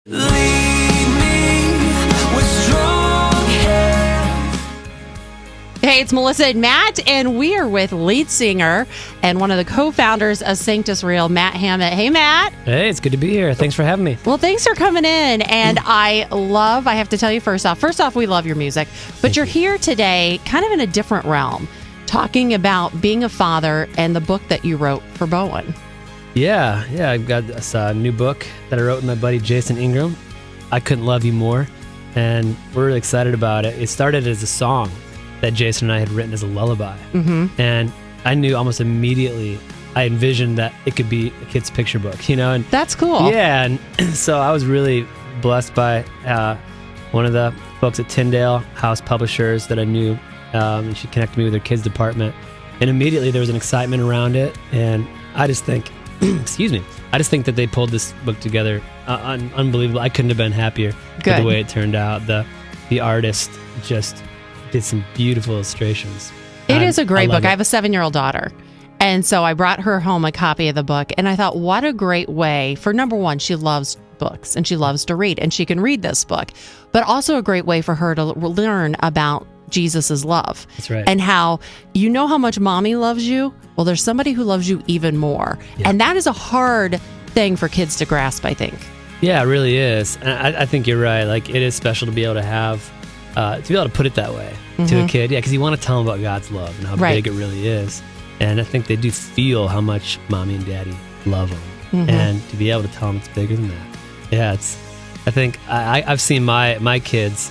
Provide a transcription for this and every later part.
Lead me with strong hands. Hey, it's Melissa and Matt, and we are with lead singer and one of the co-founders of Sanctus Real, Matt Hammitt. Hey, Matt. Hey, it's good to be here. Thanks for having me. Well, thanks for coming in. And I have to tell you first off, we love your music, but you're here today kind of in a different realm, talking about being a father and the book that you wrote for Bowen. Yeah, I've got this new book that I wrote with my buddy Jason Ingram, I Couldn't Love You More, and we're really excited about it. It started as a song that Jason and I had written as a lullaby, and I knew almost immediately, I envisioned that it could be a kid's picture book, and That's cool. Yeah, and so I was really blessed by one of the folks at Tyndale House Publishers that I knew, and she connected me with her kids department, and immediately there was an excitement around it, and I just think I just think that they pulled this book together unbelievable. I couldn't have been happier with the way it turned out. The artist just did some beautiful illustrations. It is a great book. It. I have a 7-year-old daughter. And so I brought her home a copy of the book. And I thought, what a great way for, number one, she loves books and she loves to read. And she can read this book. But also a great way for her to learn about Jesus's love. That's right. And how how much mommy loves you. Well, there's somebody who loves you even more. Yeah. And that is a hard thing for kids to grasp, I think. Yeah, it really is. And I think you're right. Like, it is special to be able to have, to be able to put it that way to a kid. Yeah, because you want to tell them about God's love and how big it really is. And I think they do feel how much mommy and daddy love them. And to be able to tell them it's bigger than that. Yeah, I think I've seen my kids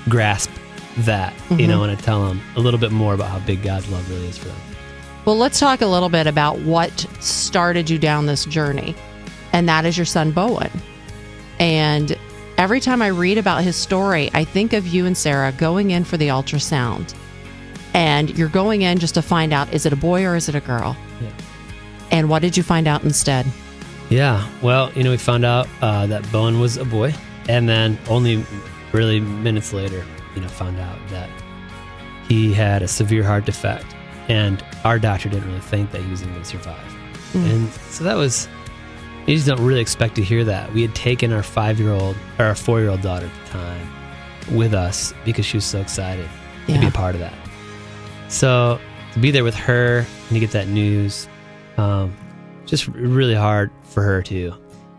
grasp that, when I tell them a little bit more about how big God's love really is for them. Well, let's talk a little bit about what started you down this journey, and that is your son, Bowen. And every time I read about his story, I think of you and Sarah going in for the ultrasound, and you're going in just to find out, is it a boy or is it a girl? Yeah. And what did you find out instead? Yeah, well, we found out that Bowen was a boy, and then only really minutes later, found out that he had a severe heart defect, and our doctor didn't really think that he was going to survive. And so that was, you just don't really expect to hear that. We had taken our 4-year-old daughter at the time with us because she was so excited to be a part of that. So to be there with her and to get that news, just really hard for her too.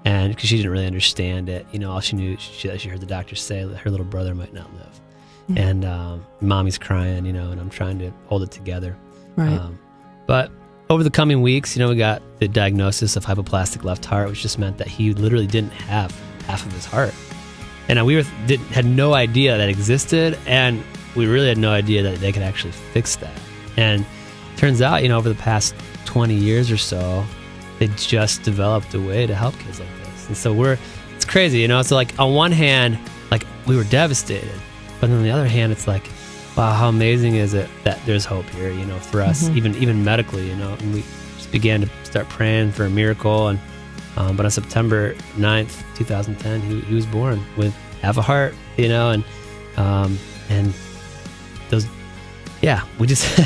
And because she didn't really understand it, all she knew, she heard the doctor say that her little brother might not live. And mommy's crying, and I'm trying to hold it together. Right. But over the coming weeks, we got the diagnosis of hypoplastic left heart, which just meant that he literally didn't have half of his heart. And we had no idea that existed, and we really had no idea that they could actually fix that. And turns out, over the past 20 years or so, they just developed a way to help kids like this. And so it's crazy, So like on one hand, like we were devastated. But on the other hand, it's like, wow, how amazing is it that there's hope here, for us, even medically, and we just began to start praying for a miracle. And but on September 9th, 2010, he was born with half a heart, and those, we just,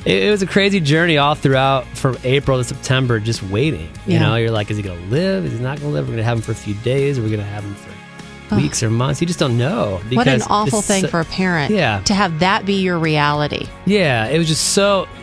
it was a crazy journey all throughout from April to September, just waiting, you're like, is he going to live? Is he not going to live? We're going to have him for a few days, or we're going to have him for weeks or months. You just don't know. What an awful thing for a parent to have that be your reality. Yeah, it was just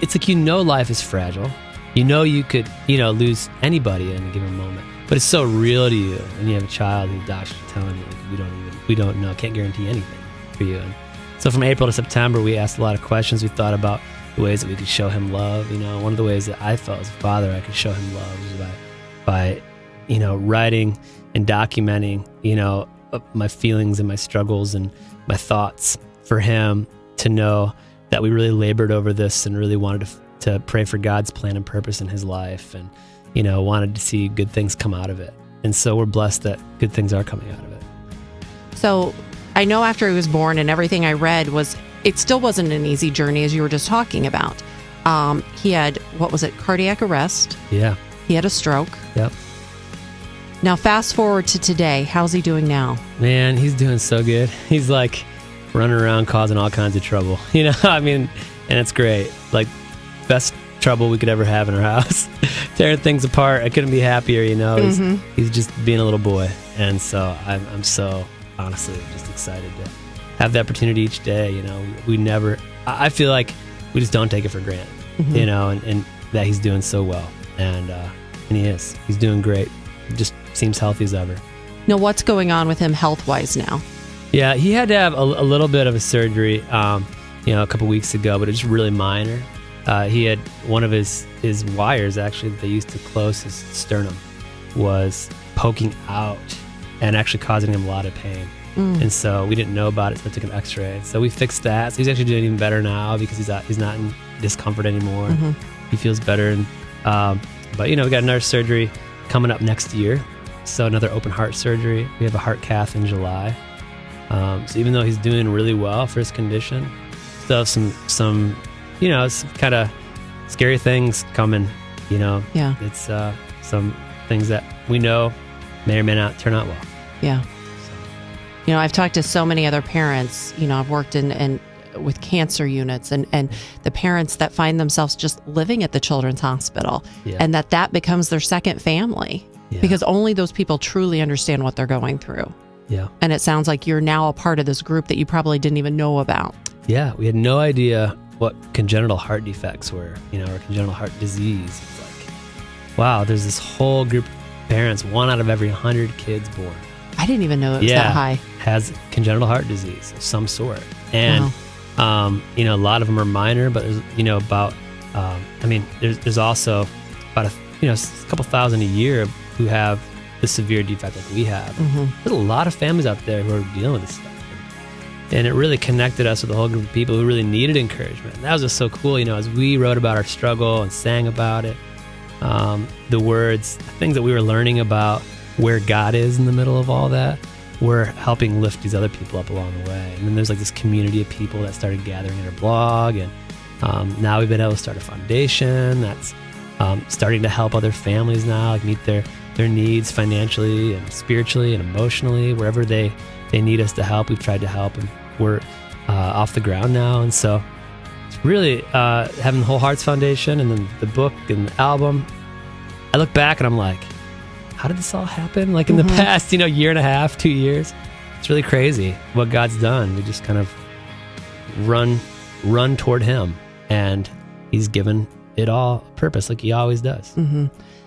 it's like, life is fragile. You could, lose anybody in a given moment. But it's so real to you. And you have a child who the doctor's telling you, like, we don't know, can't guarantee anything for you. And so from April to September, we asked a lot of questions. We thought about the ways that we could show him love. One of the ways that I felt as a father I could show him love was by writing and documenting, my feelings and my struggles and my thoughts for him to know that we really labored over this and really wanted to pray for God's plan and purpose in his life, and wanted to see good things come out of it. And so we're blessed that good things are coming out of it. So I know after he was born, and everything I read it still wasn't an easy journey, as you were just talking about. He had, cardiac arrest. Yeah. He had a stroke. Yep. Now, fast forward to today. How's he doing now? Man, he's doing so good. He's like running around causing all kinds of trouble. And it's great. Like, best trouble we could ever have in our house. tearing things apart. I couldn't be happier, He's just being a little boy. And so I'm so honestly just excited to have the opportunity each day. We never, I feel like we just don't take it for granted, and that he's doing so well. And he is. He's doing great. He just seems healthy as ever. Now, what's going on with him health-wise now? Yeah, he had to have a little bit of a surgery, a couple weeks ago, but it's just really minor. He had one of his wires, actually, that they used to close his sternum, was poking out and actually causing him a lot of pain. And so we didn't know about it, so I took an x-ray. So we fixed that. So he's actually doing even better now because he's not in discomfort anymore. He feels better. But, we got another surgery coming up next year. So another open heart surgery. We have a heart cath in July. So even though he's doing really well for his condition, still have some some kind of scary things coming. Yeah. It's some things that we know may or may not turn out well. Yeah. I've talked to so many other parents. I've worked in with cancer units and the parents that find themselves just living at the children's hospital, and that becomes their second family because only those people truly understand what they're going through. Yeah. And it sounds like you're now a part of this group that you probably didn't even know about. Yeah. We had no idea what congenital heart defects were, or congenital heart disease. It's like, wow, there's this whole group of parents, 1 out of every 100 kids born. I didn't even know it was that high. Has congenital heart disease of some sort. And, a lot of them are minor, but there's, there's also about a couple thousand a year who have the severe defect like we have. There's a lot of families out there who are dealing with this stuff. And it really connected us with a whole group of people who really needed encouragement. And that was just so cool, as we wrote about our struggle and sang about it, the words, things that we were learning about where God is in the middle of all that, we're helping lift these other people up along the way. And then there's like this community of people that started gathering in our blog. And now we've been able to start a foundation that's starting to help other families now, like meet their needs financially and spiritually and emotionally, wherever they need us to help. We've tried to help, and we're off the ground now. And so it's really having the Whole Hearts Foundation and then the book and the album. I look back and I'm like, how did this all happen? Like in the past, year and a half, 2 years. It's really crazy what God's done. We just kind of run toward him, and he's given it all a purpose like he always does.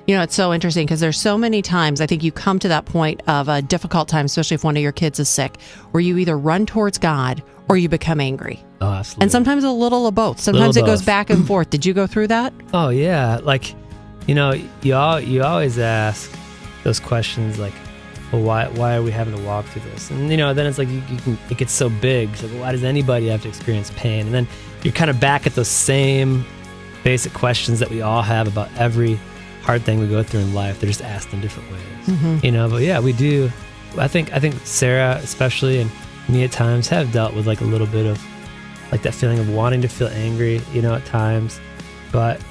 It's so interesting because there's so many times I think you come to that point of a difficult time, especially if one of your kids is sick, where you either run towards God or you become angry. Oh, absolutely. And sometimes a little of both. Sometimes it goes back and forth. Did you go through that? Oh, yeah. Like, you always ask those questions like, well, why are we having to walk through this? And, then it's like it gets so big. So why does anybody have to experience pain? And then you're kind of back at those same basic questions that we all have about every hard thing we go through in life. They're just asked in different ways, but yeah, we do. I think Sarah, especially, and me at times have dealt with like a little bit of like that feeling of wanting to feel angry, at times, but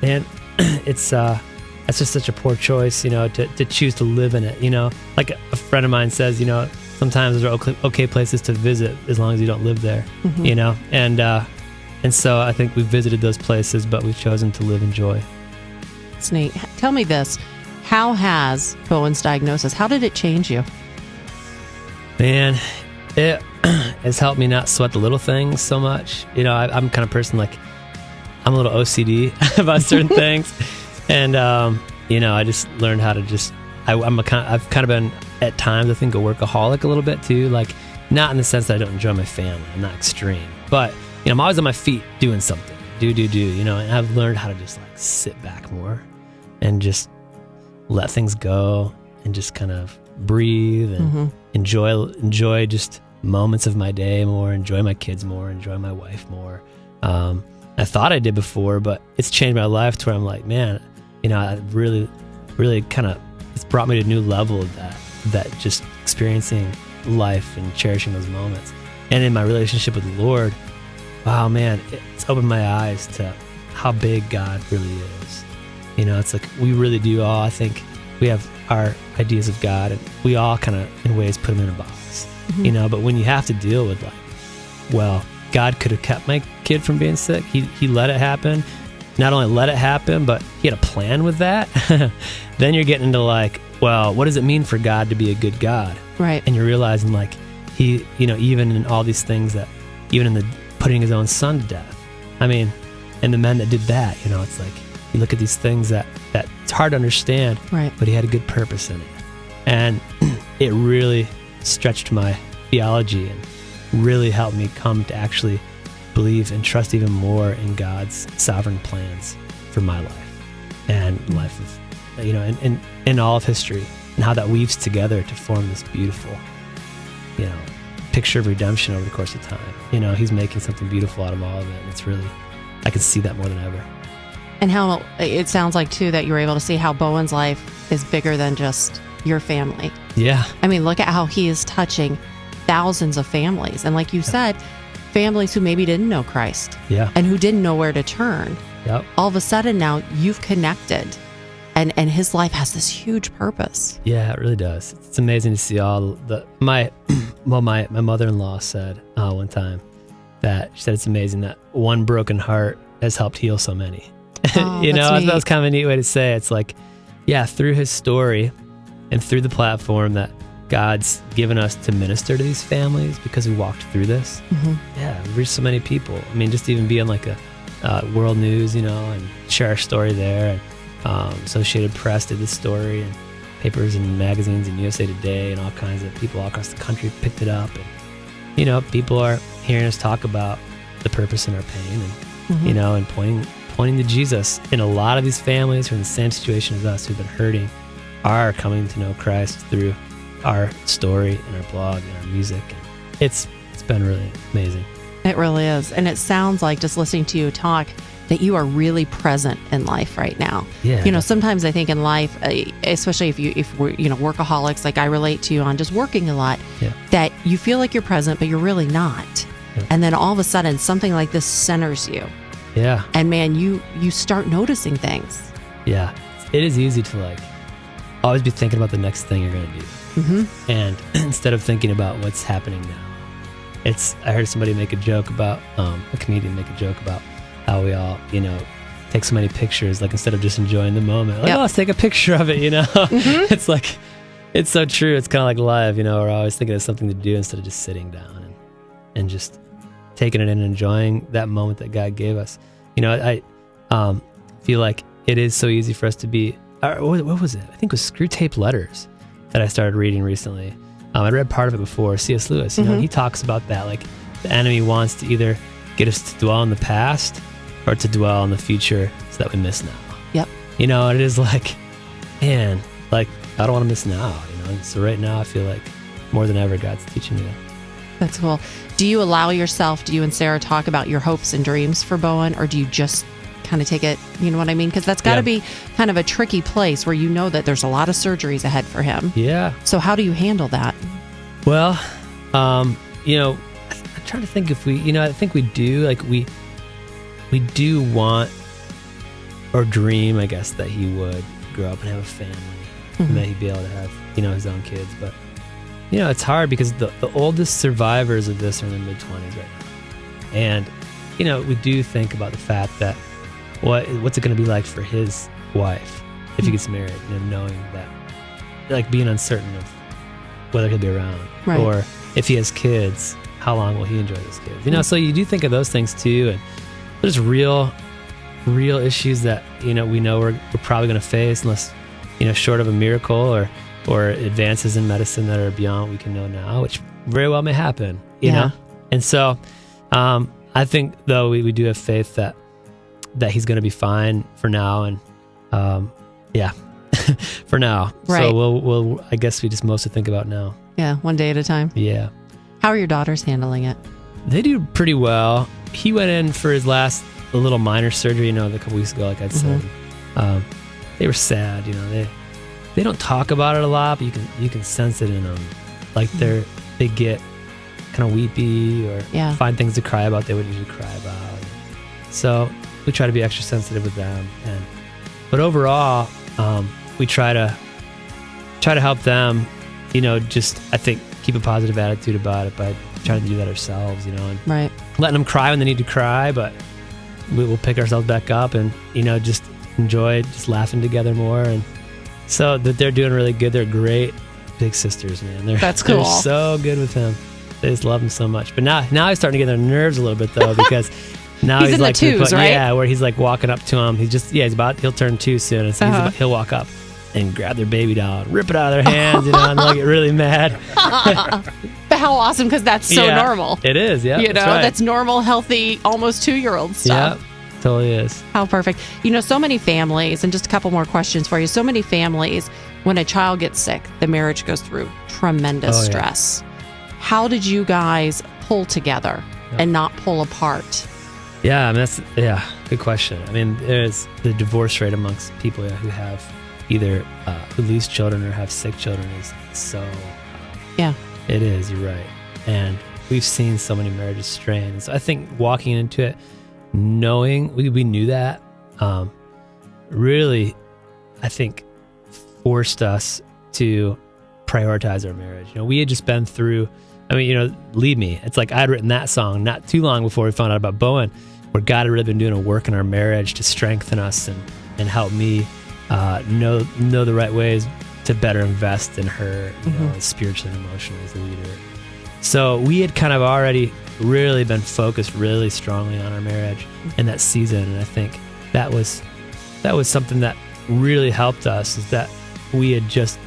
man, it's, that's just such a poor choice, to choose to live in it, like a friend of mine says, sometimes there are okay places to visit as long as you don't live there, and so I think we've visited those places, but we've chosen to live in joy. It's neat. Tell me this. How has Bowen's diagnosis, how did it change you? Man, it has helped me not sweat the little things so much. I'm kind of person like, I'm a little OCD about certain things. And, I just learned how to just, I've kind of been at times, I think, a workaholic a little bit too. Like, not in the sense that I don't enjoy my family. I'm not extreme. But, I'm always on my feet doing something. Do, and I've learned how to just like sit back more and just let things go and just kind of breathe and enjoy just moments of my day more, enjoy my kids more, enjoy my wife more. I thought I did before, but it's changed my life to where I'm like, man, I really, really kind of, it's brought me to a new level of that just experiencing life and cherishing those moments. And in my relationship with the Lord, wow, man, it's opened my eyes to how big God really is. It's like we really do all, I think we have our ideas of God, and we all kind of, in ways, put him in a box, but when you have to deal with like, well, God could have kept my kid from being sick. He let it happen. not only let it happen, but he had a plan with that, then you're getting into like, well, what does it mean for God to be a good God? Right. And you're realizing like he, even in all these things that, even in the putting his own son to death, I mean, and the men that did that, it's like, you look at these things that it's hard to understand, right, but he had a good purpose in it. And it really stretched my theology and really helped me come to actually believe and trust even more in God's sovereign plans for my life and life of, in all of history, and how that weaves together to form this beautiful, picture of redemption over the course of time. He's making something beautiful out of all of it. And it's really, I can see that more than ever. And how it sounds like, too, that you were able to see how Bowen's life is bigger than just your family. Yeah. I mean, look at how he is touching thousands of families. And like you said, families who maybe didn't know Christ. Yeah. And who didn't know where to turn. Yep. All of a sudden now you've connected. And his life has this huge purpose. Yeah, it really does. It's amazing to see all my mother-in-law said one time that she said it's amazing that one broken heart has helped heal so many. Oh, that was kind of a neat way to say it. It's like, yeah, through his story and through the platform that God's given us to minister to these families because we walked through this. Mm-hmm. Yeah, we reached so many people. I mean, just even being like a world news, and share our story there. And Associated Press did this story, and papers and magazines and USA Today and all kinds of people all across the country picked it up. And, people are hearing us talk about the purpose in our pain and, Mm-hmm. And pointing to Jesus. And a lot of these families who are in the same situation as us who've been hurting are coming to know Christ through our story and our blog and our music. And it's been really amazing. It really is. And it sounds like, just listening to you talk, that you are really present in life right now. Yeah. Sometimes I think in life, especially if we're, workaholics, like I relate to you on just working a lot, that you feel like you're present, but you're really not. Yeah. And then all of a sudden something like this centers you. Yeah. And man, you start noticing things. Yeah. It is easy to always be thinking about the next thing you're going to do. Mm-hmm. And instead of thinking about what's happening now, I heard somebody make a joke about, a comedian make a joke about how we all, take so many pictures, instead of just enjoying the moment, let's take a picture of it, Mm-hmm. It's like, it's so true. It's kind of like live, we're always thinking of something to do instead of just sitting down and just taking it in and enjoying that moment that God gave us. I feel like it is so easy for us to be, what was it? I think it was Screw Tape Letters that I started reading recently. I read part of it before. C.S. Lewis, Mm-hmm. He talks about that, the enemy wants to either get us to dwell in the past or to dwell in the future so that we miss now. Yep. And it is man, I don't want to miss now, So right now I feel like more than ever God's teaching me that. That's cool. Do you allow yourself, do you and Sarah talk about your hopes and dreams for Bowen, or do you just kind of take it, you know what I mean? Because that's got to be kind of a tricky place where that there's a lot of surgeries ahead for him. Yeah. So how do you handle that? Well, I'm trying to think if we, I think we do, we do want or dream, I guess, that he would grow up and have a family, Mm-hmm. and that he'd be able to have, his own kids. But, it's hard because the oldest survivors of this are in their mid-20s right now. And, we do think about the fact that what's it going to be like for his wife if he gets married, knowing that, being uncertain of whether he'll be around, right. Or if he has kids, how long will he enjoy those kids? So you do think of those things too, and there's real issues that we know we're probably going to face unless short of a miracle or advances in medicine that are beyond what we can know now, which very well may happen. You know, and so I think though we do have faith that he's going to be fine for now, and for now. Right. So we'll I guess we just mostly think about now. Yeah, one day at a time. Yeah. How are your daughters handling it? They do pretty well. He went in for his last little minor surgery, a couple weeks ago, like I'd said. They were sad, they don't talk about it a lot, but you can sense it in them. They get kind of weepy or find things to cry about they wouldn't usually cry about. So we try to be extra sensitive with them. But overall, we try to help them, just, I think, keep a positive attitude about it by trying to do that ourselves, and right. letting them cry when they need to cry, but we'll pick ourselves back up and, just enjoy just laughing together more. And so that they're doing really good. They're great big sisters, man. That's cool. They're so good with him. They just love him so much. But now he's starting to get their nerves a little bit though, because now he's in like the twos, right? Yeah, where he's like walking up to him. He'll turn 2 soon, and so he'll walk up and grab their baby doll and rip it out of their hands, and they'll get really mad. But how awesome, because that's so normal. It is, yeah. That's normal, healthy, almost 2-year-old stuff. Yeah, totally is. How perfect. So many families, and just a couple more questions for you. So many families, when a child gets sick, the marriage goes through tremendous stress. How did you guys pull together and not pull apart? Yeah, that's good question. I mean, there's the divorce rate amongst people who have either who lose children or have sick children is so it is, you're right. And we've seen so many marriages strain. So I think walking into it knowing we knew that really, I think, forced us to prioritize our marriage. We had just been through, Lead Me. It's like I'd written that song not too long before we found out about Bowen, where God had really been doing a work in our marriage to strengthen us and help me know the right ways to better invest in her, spiritually and emotionally as a leader. So we had kind of already really been focused really strongly on our marriage in that season, and I think that was something that really helped us, is that we had just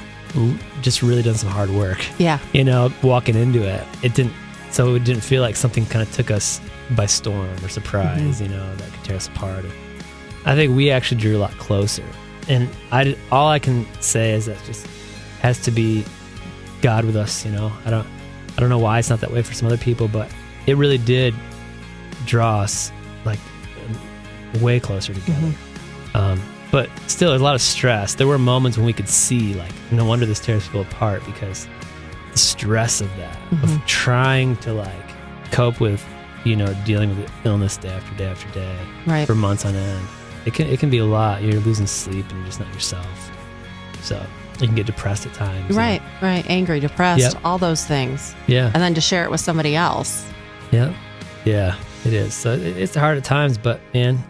really done some hard work. Yeah. Walking into it. It didn't feel like something kind of took us by storm or surprise, that could tear us apart. I think we actually drew a lot closer. And all I can say is that just has to be God with us, I don't know why it's not that way for some other people, but it really did draw us like way closer together. But still, there's a lot of stress. There were moments when we could see, like, no wonder this tears people apart, because the stress of that, of trying to like cope with, dealing with illness day after day after day for months on end. It can be a lot. You're losing sleep and you're just not yourself. So you can get depressed at times. Right. Angry, depressed, all those things. Yeah. And then to share it with somebody else. Yeah. Yeah, it is. So it's hard at times, but man,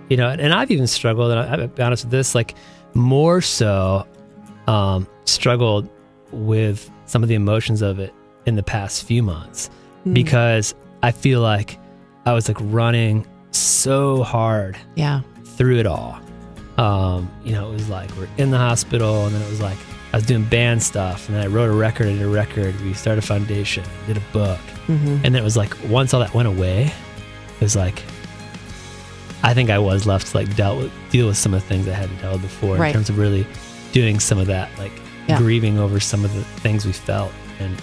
and I've even struggled, and I'll be honest with this, like more so struggled with some of the emotions of it in the past few months, because I feel like I was like running so hard through it all. It was like we're in the hospital, and then it was like I was doing band stuff, and then I wrote a record, we started a foundation, did a book, and then it was like once all that went away, it was like I think I was left to like deal with some of the things I hadn't dealt with before, in terms of really doing some of that, like grieving over some of the things we felt, and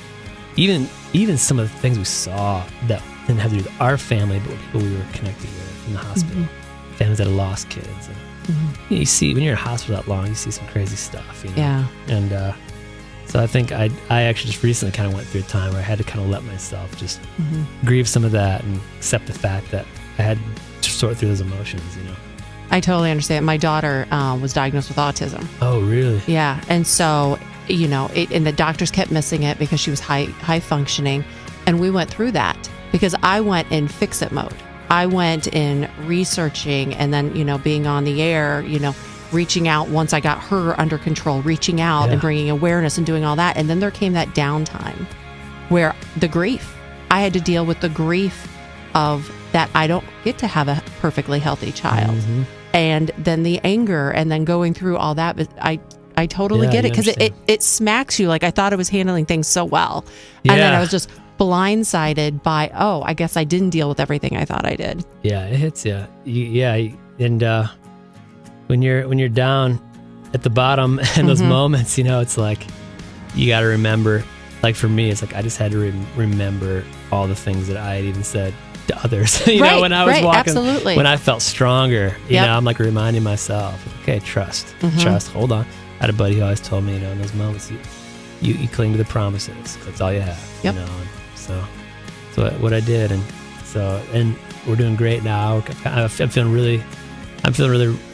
even some of the things we saw that didn't have to do with our family, but people we were connected with in the hospital, families that had lost kids. And you see, when you're in a hospital that long, you see some crazy stuff. And so I think I actually just recently kind of went through a time where I had to kind of let myself just grieve some of that and accept the fact that I had to sort through those emotions. I totally understand. My daughter was diagnosed with autism. Oh, really? Yeah. And so, and the doctors kept missing it because she was high functioning. And we went through that because I went in fix-it mode. I went in researching, and then, being on the air, reaching out once I got her under control, reaching out and bringing awareness and doing all that. And then there came that downtime where the grief, I had to deal with the grief of that I don't get to have a perfectly healthy child. And then the anger, and then going through all that. But I totally get it, because it smacks you. Like, I thought I was handling things so well. And then I was just blindsided by, I guess I didn't deal with everything I thought I did. Yeah, it hits you. And when you're down at the bottom in those moments, it's like you got to remember. Like for me, it's like I just had to remember all the things that I had even said to others. When I was walking, absolutely. When I felt stronger, I'm like reminding myself, okay, trust, hold on. I had a buddy who always told me, in those moments, you cling to the promises. That's all you have. And so what I did, and we're doing great now. I'm feeling really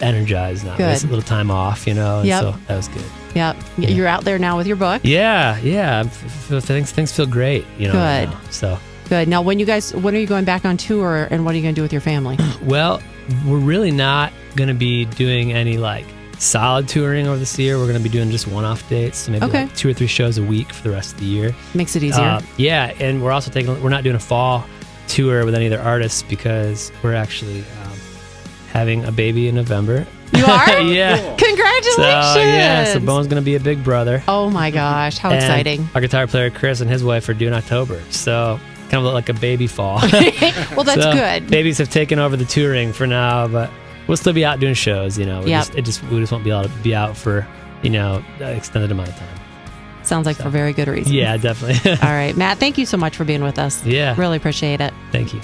energized now. Good. A little time off, and so that was good. Yep. You're out there now with your book. Yeah. Things feel great, Good. Now, so. Good. Now, when are you going back on tour, and what are you going to do with your family? Well, we're really not going to be doing any like solid touring over this year. We're going to be doing just one-off dates, so maybe like 2 or 3 shows a week for the rest of the year. Makes it easier. Yeah, and we're also we're not doing a fall tour with any other artists because we're actually having a baby in November. You are? Yeah. Cool. Congratulations. So Bowen's going to be a big brother. Oh my gosh, how exciting. Our guitar player Chris and his wife are due in October. So kind of look like a baby fall. Well, that's good. Babies have taken over the touring for now, but we'll still be out doing shows, you know. We just won't be able to be out for, you know, an extended amount of time. Sounds like for very good reasons. Yeah, definitely. All right, Matt, thank you so much for being with us. Yeah. Really appreciate it. Thank you.